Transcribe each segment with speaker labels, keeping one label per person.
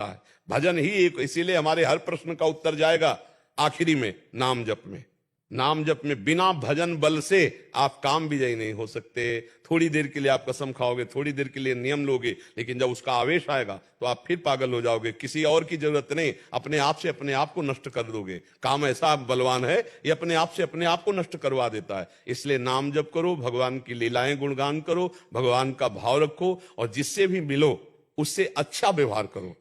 Speaker 1: है। भजन ही एक, इसीलिए हमारे हर प्रश्न का उत्तर जाएगा आखिरी में नाम जप में। नाम जप में बिना भजन बल से आप काम विजयी नहीं हो सकते। थोड़ी देर के लिए आप कसम खाओगे, थोड़ी देर के लिए नियम लोगे, लेकिन जब उसका आवेश आएगा तो आप फिर पागल हो जाओगे। किसी और की जरूरत नहीं, अपने आप से अपने आप को नष्ट कर दोगे। काम ऐसा बलवान है, ये अपने आप से अपने आप को नष्ट करवा देता है। इसलिए नाम जप करो, भगवान की लीलाएं गुणगान करो, भगवान का भाव रखो, और जिससे भी मिलो उससे अच्छा व्यवहार करो।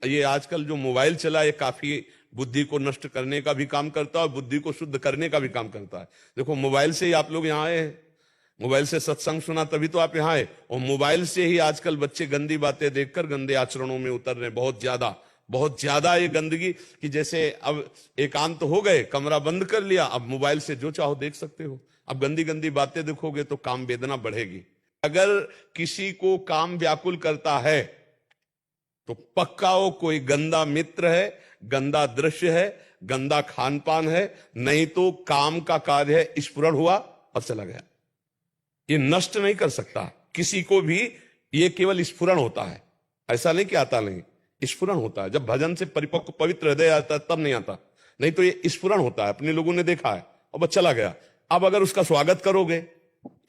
Speaker 1: ये आजकल जो मोबाइल चला, ये काफी बुद्धि को नष्ट करने का भी काम करता है और बुद्धि को शुद्ध करने का भी काम करता है। देखो, मोबाइल से ही आप लोग यहाँ आए हैं, मोबाइल से सत्संग सुना तभी तो आप यहाँ आए, और मोबाइल से ही आजकल बच्चे गंदी बातें देखकर गंदे आचरणों में उतर रहे हैं। बहुत ज्यादा ये गंदगी कि जैसे अब एकांत हो गए, कमरा बंद कर लिया, अब मोबाइल से जो चाहो देख सकते हो। अब गंदी गंदी बातें देखोगे तो काम वेदना बढ़ेगी। अगर किसी को काम व्याकुल करता है तो पक्का वो कोई गंदा मित्र है, गंदा दृश्य है, गंदा खान पान है, नहीं तो काम का कार्य है, स्फुरण हुआ और चला गया। ये नष्ट नहीं कर सकता किसी को भी, ये केवल स्फुरण होता है। ऐसा नहीं कि आता नहीं, स्फुरण होता है। जब भजन से परिपक्व पवित्र हृदय आता है तब नहीं आता, नहीं तो ये स्फुरण होता है। अपने लोगों ने देखा है और बस चला गया। अब अगर उसका स्वागत करोगे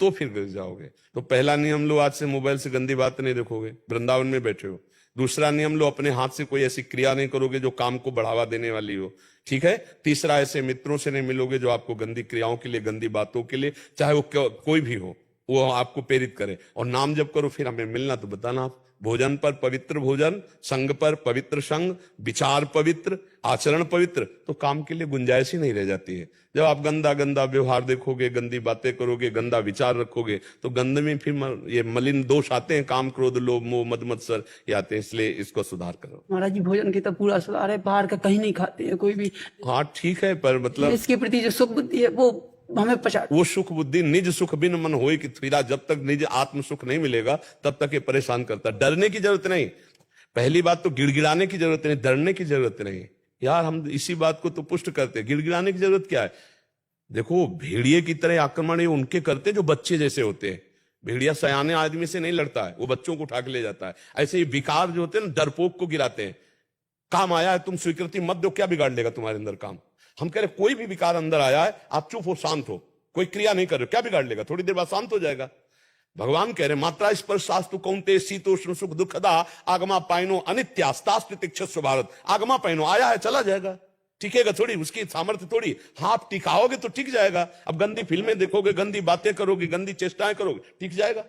Speaker 1: तो फिर गिर जाओगे। तो पहला नियम लो, आज से मोबाइल से गंदी बात नहीं देखोगे, वृंदावन में बैठे हो। दूसरा नियम लो, अपने हाथ से कोई ऐसी क्रिया नहीं करोगे जो काम को बढ़ावा देने वाली हो, ठीक है। तीसरा, ऐसे मित्रों से नहीं मिलोगे जो आपको गंदी क्रियाओं के लिए, गंदी बातों के लिए, चाहे वो कोई भी हो, वो आपको प्रेरित करे। और नाम जप करो, फिर हमें मिलना तो बताना आप। भोजन पर पवित्र भोजन, संग पर पवित्र संग, विचार पवित्र, आचरण पवित्र, तो काम के लिए गुंजाइश ही नहीं रह जाती है। जब आप गंदा गंदा व्यवहार देखोगे, गंदी बातें करोगे, गंदा विचार रखोगे, तो गंद में फिर ये मलिन दोष आते हैं, काम क्रोध लोभ मोह मद मत्सर ये आते हैं। इसलिए इसको सुधार करो।
Speaker 2: महाराज जी, भोजन की तो पूरा सुधार है, बाहर का कहीं नहीं खाते हैं कोई भी।
Speaker 1: हाँ ठीक है, पर मतलब
Speaker 2: इसके प्रति जो सुख बुद्धि है वो हमें पछाड़।
Speaker 1: वो सुख बुद्धि निज सुख बिन मन होए कि फिरा, जब तक निज आत्म सुख नहीं मिलेगा तब तक ये परेशान करता। डरने की जरूरत नहीं, पहली बात तो गिड़गिड़ाने की जरूरत नहीं, डरने की जरूरत नहीं। यार हम इसी बात को तो पुष्ट करते, गिड़गिड़ाने की जरूरत क्या है। देखो, भेड़िए की तरह आक्रमण ये उनके करते जो बच्चे जैसे होते हैं। भेड़िया सयाने आदमी से नहीं लड़ता है, वो बच्चों को उठा के ले जाता है। ऐसे ही विकार जो होते हैं ना, डरपोक को गिराते हैं। काम आया है, तुम स्वीकृति मत दो, क्या बिगाड़ लेगा तुम्हारे अंदर काम। हम कह रहे कोई भी विकार अंदर आया है, आप चुप हो, शांत हो, कोई क्रिया नहीं कर रहे, क्या बिगाड़ लेगा, थोड़ी देर बाद शांत हो जाएगा। भगवान कह रहे मात्रा स्पर्श शास्तु कौंते शीतोष्ण सुख दुखदा आगमा पाइनो अनित्यास्तास्तिक्षस्व भारत। आगमा पाइनो आया है, चला जाएगा, टिकेगा थोड़ी, उसकी सामर्थ्य थोड़ी। हाँ, आप टिकाओगे तो टिक जाएगा। अब गंदी फिल्में देखोगे, गंदी बातें करोगे, गंदी चेष्टाएं करोगे, टिक जाएगा।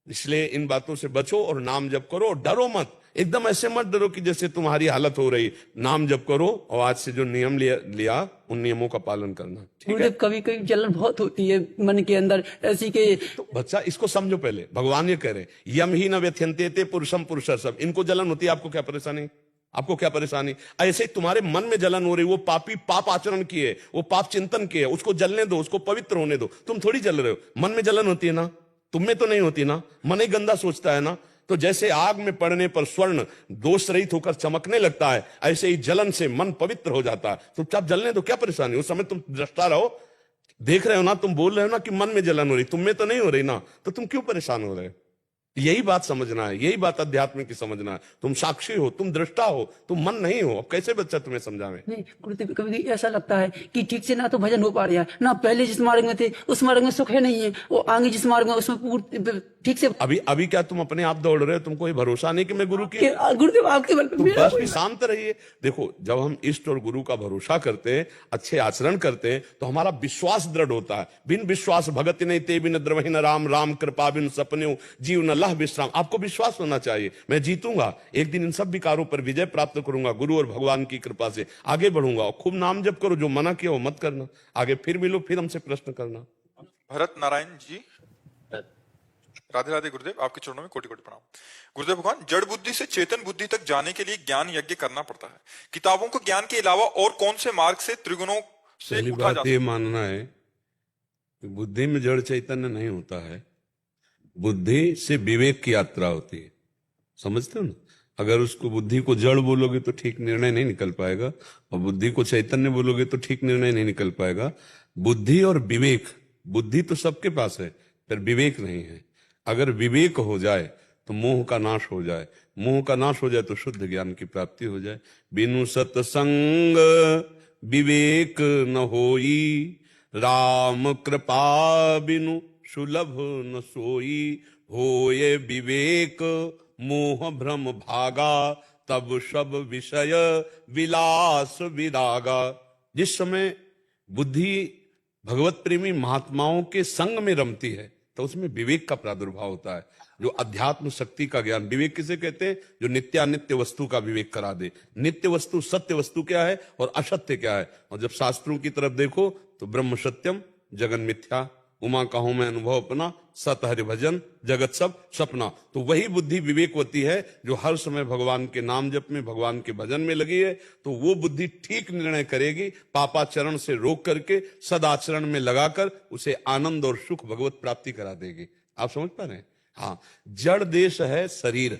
Speaker 1: इसलिए इन बातों से बचो और नाम जप करो। डरो मत, एकदम ऐसे मत डरो कि जैसे तुम्हारी हालत हो रही। नाम जप करो और आज से जो नियम लिया उन नियमों का पालन करना, ठीक है।
Speaker 2: कभी कभी जलन बहुत होती है मन के अंदर ऐसी के।
Speaker 1: तो बच्चा इसको समझो पहले, भगवान ये कह रहे यम ही न व्यथ्यन्ते पुरुषम पुरुष सब। इनको जलन होती है, आपको क्या परेशानी, आपको क्या परेशानी। ऐसे ही तुम्हारे मन में जलन हो रही, वो पापी पाप आचरण किए, वो पाप चिंतन किए, उसको जलने दो, उसको पवित्र होने दो। तुम थोड़ी जल रहे हो, मन में जलन होती है ना, तुम में तो नहीं होती ना, मन ही गंदा सोचता है ना। तो जैसे आग में पड़ने पर स्वर्ण दोष रहित होकर चमकने लगता है, ऐसे ही जलन से मन पवित्र हो जाता है। तो जब जलने दो, क्या परेशानी। उस समय तुम दृष्टा रहो, देख रहे हो ना, तुम बोल रहे हो ना कि मन में जलन हो रही, तुम में तो नहीं हो रही ना, तो तुम क्यों परेशान हो रहे हो। यही बात समझना है, यही बात अध्यात्म की समझना है। तुम साक्षी हो, तुम दृष्टा हो, तुम मन नहीं हो। अब कैसे बच्चा तुम्हें समझावे।
Speaker 2: नहीं गुरुदेव, कभी ऐसा लगता है कि ठीक से ना तो भजन हो पा रहा है, ना पहले जिस मार्ग में थे उस मार्ग में सुख है नहीं है, वो आगे जिस मार्ग में उसमें ठीक से।
Speaker 1: अभी क्या तुम अपने आप दौड़ रहे हो, तुमको कोई भरोसा नहीं कि मैं गुरु की।
Speaker 2: गुरुदेव आपके बल पे
Speaker 1: बस भी शांत रहिए। देखो, जब हम इष्ट और गुरु का भरोसा करते हैं, अच्छे आचरण करते हैं, तो हमारा विश्वास दृढ़ होता है। बिन विश्वास भगत नहीं ते बिन द्रवहि न राम, राम कृपा बिन सपने जीव न लह विश्राम। आपको विश्वास होना चाहिए, मैं जीतूंगा, एक दिन इन सब विकारों पर विजय प्राप्त करूंगा, गुरु और भगवान की कृपा से आगे बढ़ूंगा। और खूब नाम जप करो, जो मना किया वो मत करना। आगे फिर मिलो, फिर हमसे प्रश्न करना।
Speaker 3: भरत नारायण जी, राधे राधे गुरुदेव, आपके चरणों में कोटि कोटि प्रणाम। गुरुदेव भगवान, जड़ बुद्धि से चेतन बुद्धि तक जाने के लिए ज्ञान यज्ञ करना पड़ता है। किताबों के ज्ञान के अलावा और कौन से मार्ग से त्रिगुणों से
Speaker 1: पहली
Speaker 3: उठा जा
Speaker 1: बात ये मानना है कि बुद्धि में जड़ चैतन्य नहीं होता है, बुद्धि से विवेक की यात्रा होती है। समझते हो ना। अगर उसको बुद्धि को जड़ बोलोगे तो ठीक निर्णय नहीं निकल पाएगा, और बुद्धि को चैतन्य बोलोगे तो ठीक निर्णय नहीं निकल पाएगा। बुद्धि और विवेक, बुद्धि तो सबके पास है, पर विवेक नहीं है। अगर विवेक हो जाए तो मोह का नाश हो जाए। मोह का नाश हो जाए तो शुद्ध ज्ञान की प्राप्ति हो जाए। बिनु सत्संग विवेक न होई, राम कृपा बिनु सुलभ न सोई। होए विवेक मोह भ्रम भागा, तब सब विषय विलास विरागा। जिस समय बुद्धि भगवत प्रेमी महात्माओं के संग में रमती है तो उसमें विवेक का प्रादुर्भाव होता है, जो अध्यात्म शक्ति का ज्ञान। विवेक किसे कहते हैं? जो नित्यानित्य वस्तु का विवेक करा दे। नित्य वस्तु, सत्य वस्तु क्या है और असत्य क्या है। और जब शास्त्रों की तरफ देखो तो ब्रह्म सत्यम जगन मिथ्या, उमा कहूं मैं अनुभव अपना, सत हरि भजन जगत सब सपना। तो वही बुद्धि विवेकवती है जो हर समय भगवान के नाम जप में, भगवान के भजन में लगी है। तो वो बुद्धि ठीक निर्णय करेगी, पापाचरण से रोक करके सदाचरण में लगाकर उसे आनंद और सुख भगवत प्राप्ति करा देगी। आप समझ पा रहे हैं? हाँ, जड़ देश है शरीर।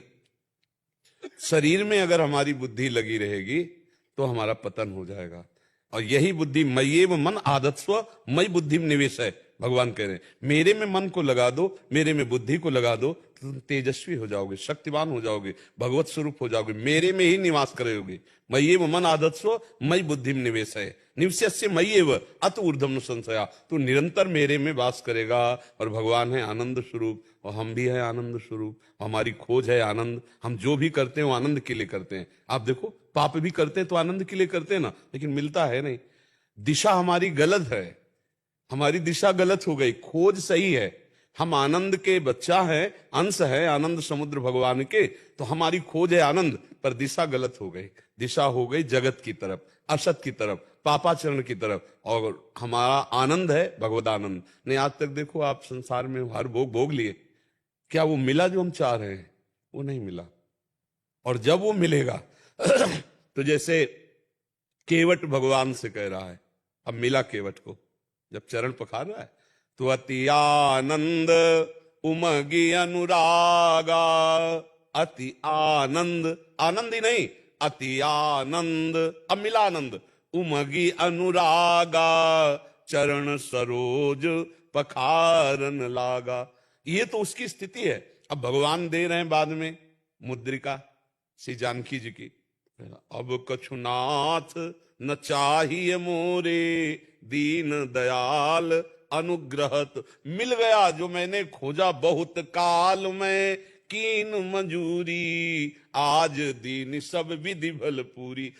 Speaker 1: शरीर में अगर हमारी बुद्धि लगी रहेगी तो हमारा पतन हो जाएगा। और यही बुद्धि मय्येव मन आदत्स्व मयि बुद्धि निवेश है। भगवान कह रहे हैं मेरे में मन को लगा दो, मेरे में बुद्धि को लगा दो, तो तुम तेजस्वी हो जाओगे, शक्तिवान हो जाओगे, भगवत स्वरूप हो जाओगे, मेरे में ही निवास करोगे। मय्येव मन आदत्स्व मयि बुद्धि निवेश है, निवस्यस्य मय्येव अत ऊर्ध्वम न संशया। तू निरंतर मेरे में वास करेगा। और भगवान है आनंद स्वरूप और हम भी है आनंद स्वरूप। हमारी खोज है आनंद। हम जो भी करते हैं वो आनंद के लिए करते हैं। आप देखो, पाप भी करते हैं तो आनंद के लिए करते हैं ना, लेकिन मिलता है नहीं। दिशा हमारी गलत है, हमारी दिशा गलत हो गई, खोज सही है। हम आनंद के बच्चा है, अंश है आनंद समुद्र भगवान के, तो हमारी खोज है आनंद, पर दिशा गलत हो गई। दिशा हो गई जगत की तरफ, असत की तरफ, पापाचरण की तरफ। और हमारा आनंद है भगवत आनंद। नहीं, आज तक देखो आप संसार में हर भोग भोग लिए, क्या वो मिला जो हम चाह रहे हैं? वो नहीं मिला। और जब वो मिलेगा तो जैसे केवट भगवान से कह रहा है, अब मिला केवट को, जब चरण पखार रहा है तो अति आनंद उमगी अनुरागा। अति आनंद, आनंद ही नहीं, अति आनंद, अब मिला आनंद। उमगी अनुरागा चरण सरोज पखारन लागा। ये तो उसकी स्थिति है। अब भगवान दे रहे हैं बाद में मुद्रिका श्री जानकी जी की, अब कछुनाथ न चाहिए मोरे दीन दयाल अनुग्रहत। मिल गया जो मैंने खोजा बहुत काल में, कीन मंजूरी आज दीन सब विधि भल पूरी।